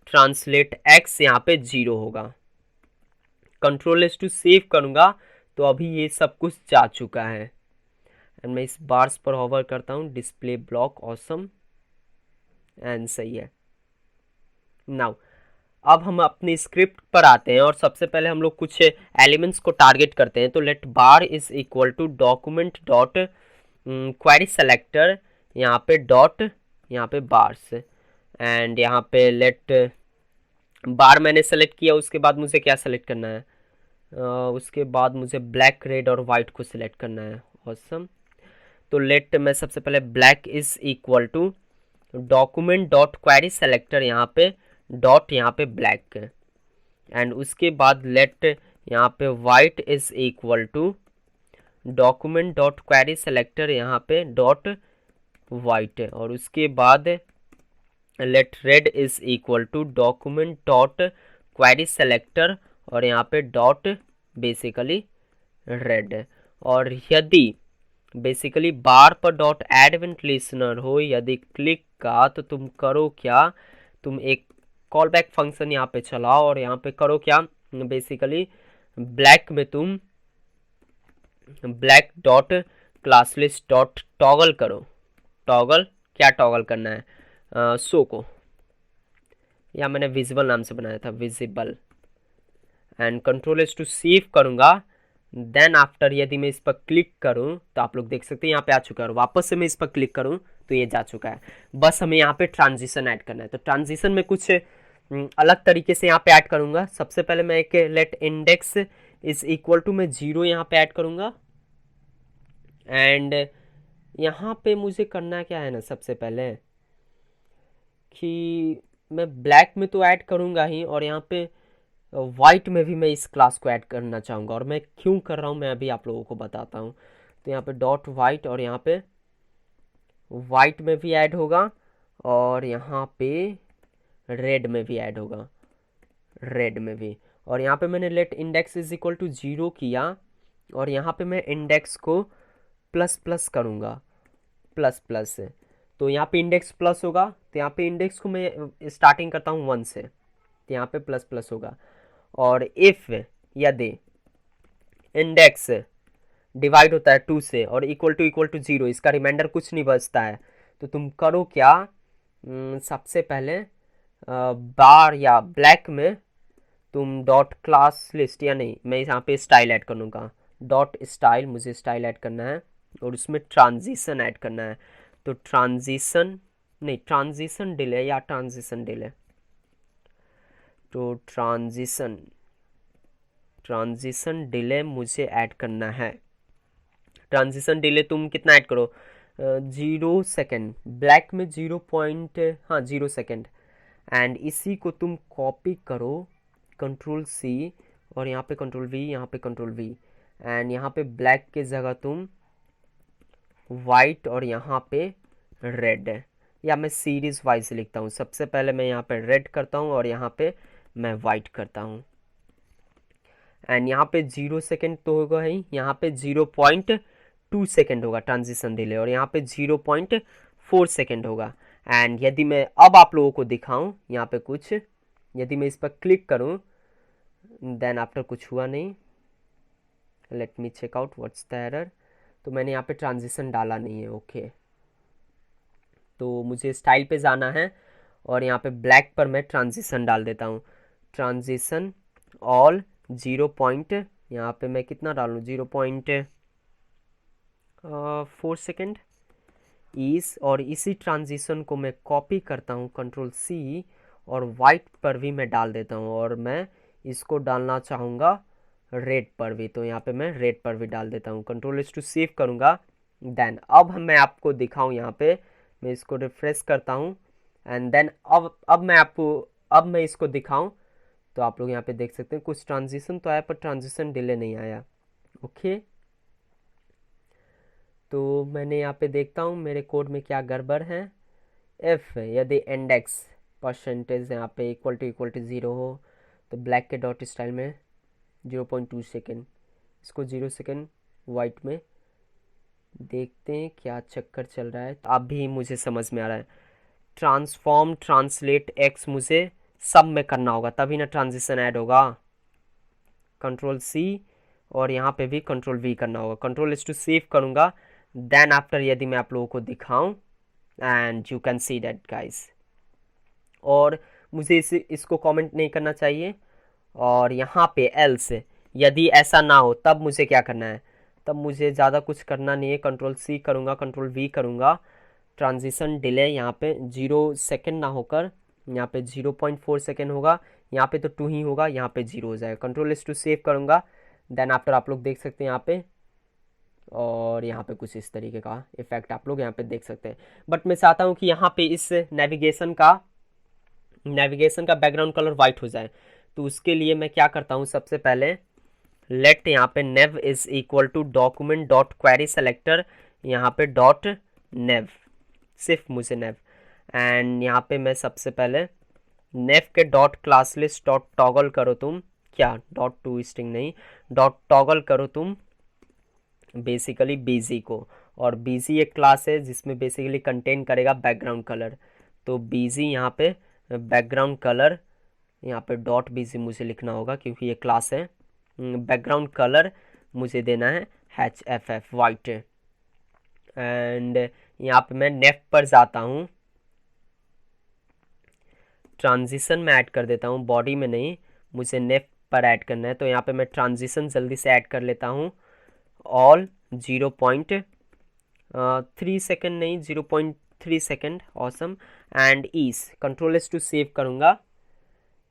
Speaker 1: ट्रांसलेट एक्स यहाँ पे 0 होगा। कंट्रोल एस टू सेव करूँगा तो अभी ये सब कुछ जा चुका है एंड मैं इस बार्स पर होवर करता हूँ, डिस्प्ले ब्लॉक ऑसम एंड सही है। नाउ अब हम अपनी स्क्रिप्ट पर आते हैं और सबसे पहले हम लोग कुछ एलिमेंट्स को टारगेट करते हैं। तो let bar is equal to document dot query selector, यहाँ पे डॉट यहाँ पे बार्स एंड यहाँ पे लेट बार मैंने सेलेक्ट किया। उसके बाद मुझे क्या सेलेक्ट करना है, उसके बाद मुझे ब्लैक रेड और वाइट को सिलेक्ट करना है, ऑसम। तो लेट मैं सबसे पहले black is equal to document dot query selector, यहाँ पे ब्लैक एंड उसके बाद लेट यहाँ पे white is equal to document dot query selector, यहाँ पे डॉट वाइट और उसके बाद let red is equal to document dot query selector और यहाँ पे डॉट बेसिकली रेड। और यदि बेसिकली बार पर डॉट एड इवेंट लिसनर हो यदि क्लिक का, तो तुम करो क्या, तुम एक कॉल बैक फंक्शन यहाँ पे चलाओ और यहाँ पे करो क्या, बेसिकली ब्लैक में तुम black dot class list dot toggle करो। टॉगल क्या टॉगल करना है, शो को, या मैंने विजिबल नाम से बनाया था, visible, and control S to save करूँगा। देन आफ्टर यदि मैं इस पर क्लिक करूँ तो आप लोग देख सकते हैं यहाँ पे आ चुका है, और वापस से मैं इस पर क्लिक करूँ तो ये जा चुका है। बस हमें यहाँ पे ट्रांजिशन ऐड करना है। तो ट्रांजिशन में कुछ अलग तरीके से यहाँ पे ऐड करूँगा। सबसे पहले मैं एक let index is equal to मैं 0 यहाँ पे ऐड करूँगा, एंड यहाँ पे मुझे करना क्या है ना, सबसे पहले कि मैं ब्लैक में तो ऐड करूँगा ही, और यहाँ पे वाइट में भी मैं इस क्लास को ऐड करना चाहूँगा, और मैं क्यों कर रहा हूँ मैं अभी आप लोगों को बताता हूँ। तो यहाँ पे डॉट वाइट, और यहाँ पे वाइट में भी ऐड होगा, और यहाँ पे रेड में भी ऐड होगा, रेड में भी। और यहाँ पे मैंने let index is equal to 0 किया, और यहाँ पे मैं इंडेक्स को प्लस प्लस करूँगा, प्लस प्लस से। तो यहाँ पे इंडेक्स प्लस होगा, तो यहाँ पे इंडेक्स को मैं स्टार्टिंग करता हूँ 1 से, तो यहाँ पे प्लस प्लस होगा। और इफ यदि इंडेक्स डिवाइड होता है 2 से और इक्वल टू 0, इसका रिमाइंडर कुछ नहीं बचता है, तो तुम करो क्या, सबसे पहले बार या ब्लैक में तुम डॉट क्लास लिस्ट, या नहीं, मैं यहाँ पे स्टाइल ऐड करूँगा, डॉट स्टाइल, मुझे स्टाइल ऐड करना है, और उसमें ट्रांजिशन ऐड करना है। तो ट्रांजिशन नहीं, ट्रांजिशन डिले या ट्रांजिशन डिले, तो ट्रांजिशन डिले मुझे ऐड करना है। ट्रांजिशन डिले तुम कितना ऐड करो, 0 सेकेंड, ब्लैक में 0.0 सेकेंड, एंड इसी को तुम कॉपी करो, कंट्रोल सी, और यहाँ पे कंट्रोल वी, यहाँ पे कंट्रोल वी, एंड यहाँ पे ब्लैक के जगह तुम वाइट, और यहाँ पे रेड, या मैं सीरीज वाइज लिखता हूँ। सबसे पहले मैं यहाँ पे रेड करता हूँ, और यहाँ पे मैं वाइट करता हूँ, एंड यहाँ पे 0 सेकेंड तो होगा ही, यहाँ पे 0.2 सेकेंड होगा ट्रांजिशन डिले, और यहाँ पे 0.4 सेकेंड होगा। एंड यदि मैं अब आप लोगों को दिखाऊं यहाँ पे कुछ, यदि मैं इस पर क्लिक करूं, देन आफ्टर कुछ हुआ नहीं, let me check out what's the error. तो मैंने यहाँ पे ट्रांजिशन डाला नहीं है, ओके। तो मुझे स्टाइल पे जाना है, और यहाँ पे ब्लैक पर मैं ट्रांजिशन डाल देता हूँ, ट्रांजिशन ऑल 0. यहाँ पे मैं कितना डालूँ, 0.4 सेकेंड इस, और इसी ट्रांजिशन को मैं कॉपी करता हूँ, कंट्रोल सी, और वाइट पर भी मैं डाल देता हूँ, और मैं इसको डालना चाहूँगा रेड पर भी, तो यहाँ पे मैं रेड पर भी डाल देता हूँ, कंट्रोल एस टू सेव करूँगा। देन अब मैं आपको दिखाऊँ, यहाँ पे मैं इसको रिफ्रेश करता हूँ, एंड देन अब मैं इसको दिखाऊँ, तो आप लोग यहाँ पे देख सकते हैं कुछ ट्रांजिशन तो आया, पर ट्रांजिशन डिले नहीं आया, ओके। तो मैंने यहाँ पे देखता हूँ मेरे कोड में क्या गड़बड़ है। इफ यदि इंडेक्स परसेंटेज यहाँ पे इक्वल टू 0 हो, तो ब्लैक के डॉट स्टाइल में 0.2 सेकेंड, इसको 0 सेकेंड वाइट में, देखते हैं क्या चक्कर चल रहा है। अभी मुझे समझ में आ रहा है, ट्रांसफॉर्म ट्रांसलेट एक्स मुझे सब में करना होगा, तभी ना ट्रांजिशन ऐड होगा। कंट्रोल सी, और यहाँ पे भी कंट्रोल वी करना होगा, कंट्रोल एस टू सेव करूँगा। देन आफ्टर यदि मैं आप लोगों को दिखाऊं, and you can see that guys, और मुझे इसको कमेंट नहीं करना चाहिए। और यहाँ पे एल्स, यदि ऐसा ना हो तब मुझे क्या करना है, तब मुझे ज़्यादा कुछ करना नहीं है, कंट्रोल सी करूँगा, कंट्रोल वी करूँगा, ट्रांजिशन डिले यहाँ पे 0 सेकेंड ना होकर यहाँ पे 0.4 सेकेंड होगा, यहाँ पे तो 2 ही होगा, यहाँ पे 0 हो जाएगा, कंट्रोल एस टू सेव करूँगा। देन आफ्टर आप लोग देख सकते हैं यहाँ पे, और यहाँ पे कुछ इस तरीके का इफेक्ट आप लोग यहाँ पे देख सकते हैं। बट मैं चाहता हूँ कि यहाँ पे इस नेविगेशन का बैकग्राउंड कलर वाइट हो जाए, तो उसके लिए मैं क्या करता हूँ, सबसे पहले लेट यहाँ पे nav is equal to document dot query selector, यहाँ पे डॉट नेव, सिर्फ मुझे नेव, एंड यहाँ पे मैं सबसे पहले नेव के dot class list dot toggle करो तुम, क्या डॉट टू स्ट्रिंग नहीं, डॉट टॉगल करो तुम बेसिकली बीजी को, और बीजी एक क्लास है जिसमें बेसिकली कंटेन करेगा बैकग्राउंड कलर। तो बीजी यहाँ पे बैकग्राउंड कलर, यहाँ पे डॉट बीजी मुझे लिखना होगा क्योंकि ये क्लास है। बैकग्राउंड कलर मुझे देना है HFF वाइट, एंड यहाँ पे मैं नेफ पर जाता हूँ, ट्रांजिशन में ऐड कर देता हूँ, बॉडी में नहीं, मुझे नेफ पर ऐड करना है। तो यहाँ पे मैं ट्रांजिशन जल्दी से ऐड कर लेता हूँ। ऑल 0.3 सेकेंड नहीं, 0.3 second, awesome. And is control S to save करूँगा।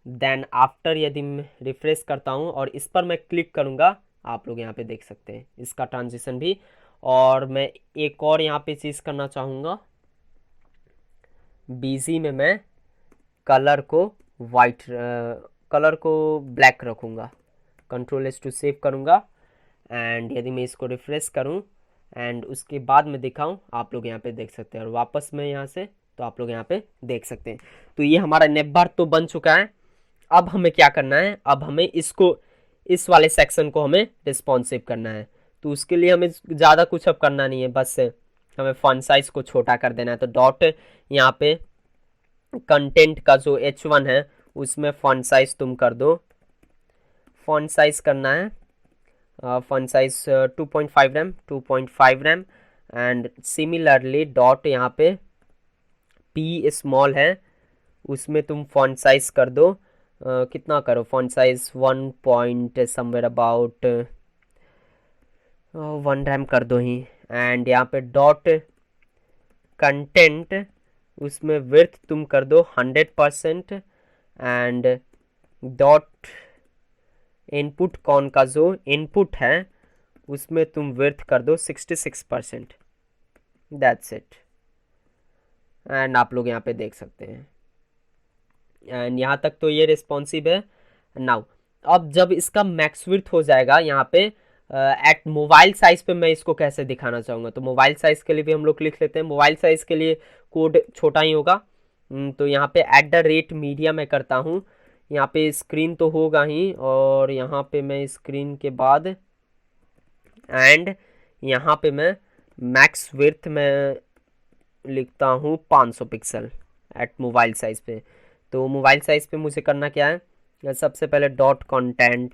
Speaker 1: देन आफ्टर यदि मैं रिफ्रेश करता हूँ और इस पर मैं क्लिक करूँगा, आप लोग यहाँ पे देख सकते हैं इसका ट्रांजिशन भी। और मैं एक और यहाँ पे चीज़ करना चाहूँगा, बीजी में मैं कलर को वाइट, कलर को ब्लैक रखूँगा। कंट्रोल एस टू सेव करूँगा। एंड यदि मैं इसको रिफ्रेश करूँ एंड उसके बाद मैं दिखाऊँ, आप लोग यहाँ पे देख सकते हैं। और वापस मैं यहाँ से, तो आप लोग यहाँ पे देख सकते हैं। तो ये हमारा नेपबार तो बन चुका है। अब हमें क्या करना है, अब हमें इसको, इस वाले सेक्शन को हमें रिस्पॉन्सिव करना है। तो उसके लिए हमें ज़्यादा कुछ अब करना नहीं है, बस हमें फॉन्ट साइज को छोटा कर देना है। तो डॉट यहाँ पे कंटेंट का जो H1 है उसमें फॉन्ट साइज तुम कर दो, फॉन्ट साइज करना है, font size 2.5 RAM, 2.5 RAM. And similarly dot यहाँ पे P स्मॉल है, उसमें तुम फॉन्ट साइज कर दो, कितना करो, font size 1 point somewhere about 1 RAM कर दो ही। एंड यहाँ पे डॉट कंटेंट, उसमें विड्थ तुम कर दो 100%। एंड डॉट इनपुट कौन का जो इनपुट है उसमें तुम विड्थ कर दो 66%। That's it. एंड आप लोग यहाँ पे देख सकते हैं। एंड यहाँ तक तो ये रिस्पॉन्सिव है। नाउ अब जब इसका मैक्स विड्थ हो जाएगा यहाँ पे एट मोबाइल साइज पे मैं इसको कैसे दिखाना चाहूँगा, तो मोबाइल साइज के लिए भी हम लोग लिख लेते हैं। मोबाइल साइज के लिए कोड छोटा ही होगा। तो यहाँ पे @मीडिया मैं करता हूँ, यहाँ पे स्क्रीन तो होगा ही, और यहाँ पे मैं स्क्रीन के बाद एंड यहाँ पे मैं मैक्स विड्थ में लिखता हूँ 500 पिक्सल एट मोबाइल साइज पे। तो मोबाइल साइज पे मुझे करना क्या है, सबसे पहले डॉट कंटेंट,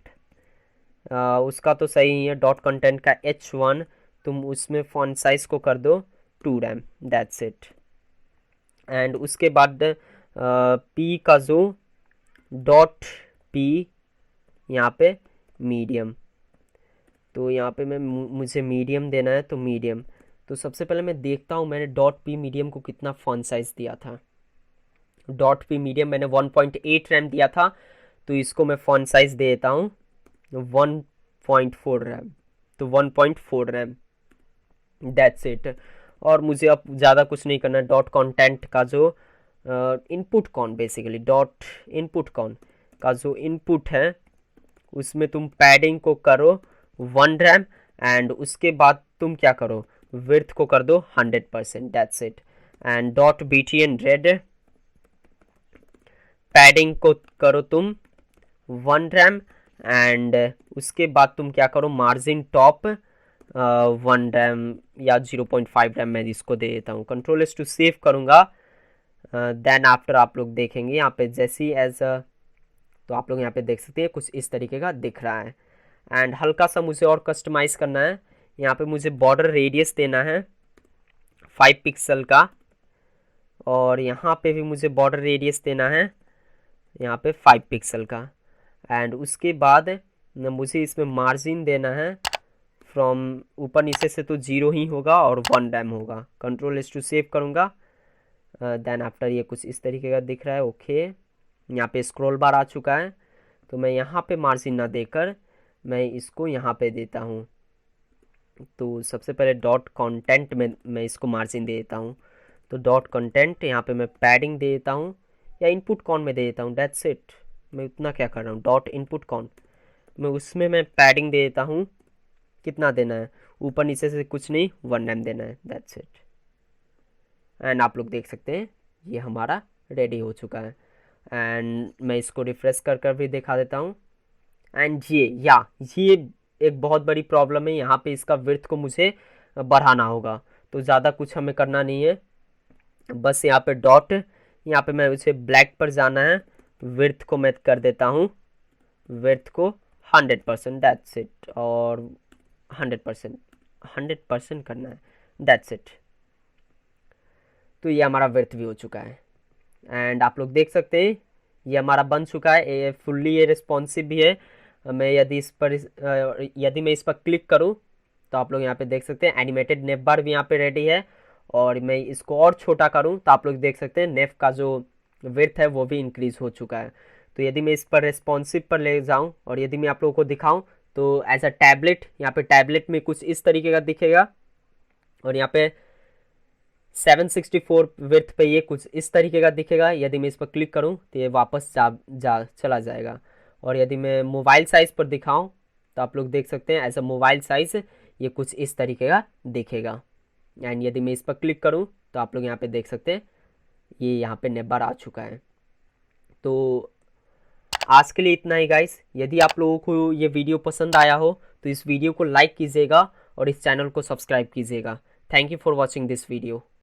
Speaker 1: उसका तो सही ही है, डॉट कंटेंट का H1 तुम उसमें फॉन्ट साइज को कर दो 2 रैम। That's it. एंड उसके बाद P का जो डॉट P यहाँ पे मीडियम, तो यहाँ पे मुझे मीडियम देना है, तो मीडियम। तो सबसे पहले मैं देखता हूँ मैंने डॉट P मीडियम को कितना फॉन्ट साइज दिया था। डॉट P मीडियम मैंने 1.8 रैम दिया था, तो इसको मैं फॉन्ट साइज दे देता हूँ 1.4 रैम, तो 1.4 रैम। That's it. और मुझे अब ज़्यादा कुछ नहीं करना। डॉट कंटेंट का जो इनपुट कौन, बेसिकली डॉट इनपुट कौन का जो इनपुट है उसमें तुम पैडिंग को करो 1 रैम। एंड उसके बाद तुम क्या करो, विड्थ को कर दो 100%। That's it. And dot BTN red, padding को करो तुम 1 रैम। एंड उसके बाद तुम क्या करो, मार्जिन टॉप 1 रैम या 0.5 रैम मैं इसको दे देता हूँ। कंट्रोल एस टू सेव करूँगा। देन आफ्टर आप लोग देखेंगे यहाँ पे जैसी एज, तो आप लोग यहाँ पे देख सकते हैं कुछ इस तरीके का दिख रहा है। एंड हल्का सा मुझे और कस्टमाइज करना है, यहाँ पे मुझे बॉर्डर रेडियस देना है 5 पिक्सल का, और यहाँ पे भी मुझे बॉर्डर रेडियस देना है यहाँ पे 5 पिक्सल का। एंड उसके बाद मुझे इसमें मार्जिन देना है फ्रॉम ऊपर नीचे से, तो 0 ही होगा और 1 रैम होगा। कंट्रोल एस टू सेव करूँगा। देन आफ्टर ये कुछ इस तरीके का दिख रहा है। ओके, यहाँ पे स्क्रॉल बार आ चुका है, तो मैं यहाँ पे मार्जिन ना देकर मैं इसको यहाँ पे देता हूँ। तो सबसे पहले डॉट कंटेंट में मैं इसको मार्जिन दे देता हूँ। तो डॉट कंटेंट यहाँ पे मैं पैडिंग दे देता हूँ या इनपुट कौन में दे देता हूँ। That's it. मैं उतना क्या कर रहा हूँ, डॉट इनपुट कौन मैं उसमें मैं पैडिंग दे देता हूँ। कितना देना है, ऊपर नीचे से कुछ नहीं, 1 रैम देना है। That's it. एंड आप लोग देख सकते हैं ये हमारा रेडी हो चुका है। एंड मैं इसको रिफ्रेश कर कर भी दिखा देता हूँ। एंड ये एक बहुत बड़ी प्रॉब्लम है, यहाँ पे इसका विड्थ को मुझे बढ़ाना होगा। तो ज़्यादा कुछ हमें करना नहीं है, बस यहाँ पे डॉट, यहाँ पे मैं उसे ब्लैक पर जाना है, विड्थ को मैं कर देता हूँ, विड्थ को 100%। That's it. और 100% करना है। That's it. तो ये हमारा विड्थ भी हो चुका है। एंड आप लोग देख सकते हैं ये हमारा बन चुका है, ये फुल्ली ये रिस्पॉन्सिव भी है। मैं यदि यदि मैं इस पर क्लिक करूँ तो आप लोग यहाँ पे देख सकते हैं एनिमेटेड नेव बार भी यहाँ पे रेडी है। और मैं इसको और छोटा करूँ तो आप लोग देख सकते हैं नेव का जो विड्थ है वो भी इंक्रीज हो चुका है। तो यदि मैं इस पर रेस्पॉन्सिव पर ले जाऊँ और यदि मैं आप लोगों को दिखाऊँ तो एज अ टैबलेट, यहाँ पे टैबलेट में कुछ इस तरीके का दिखेगा। और यहाँ पे 764 विड्थ पे ये कुछ इस तरीके का दिखेगा। यदि मैं इस पर क्लिक करूँ तो ये वापस चला जाएगा। और यदि मैं मोबाइल साइज़ पर दिखाऊँ तो आप लोग देख सकते हैं एज अ मोबाइल साइज़ ये कुछ इस तरीके का दिखेगा। एंड यदि मैं इस पर क्लिक करूँ तो आप लोग यहाँ पे देख सकते हैं ये यहाँ पे नेबर आ चुका है। तो आज के लिए इतना ही गाइस। यदि आप लोगों को ये वीडियो पसंद आया हो तो इस वीडियो को लाइक कीजिएगा और इस चैनल को सब्सक्राइब कीजिएगा। Thank you for watching this video.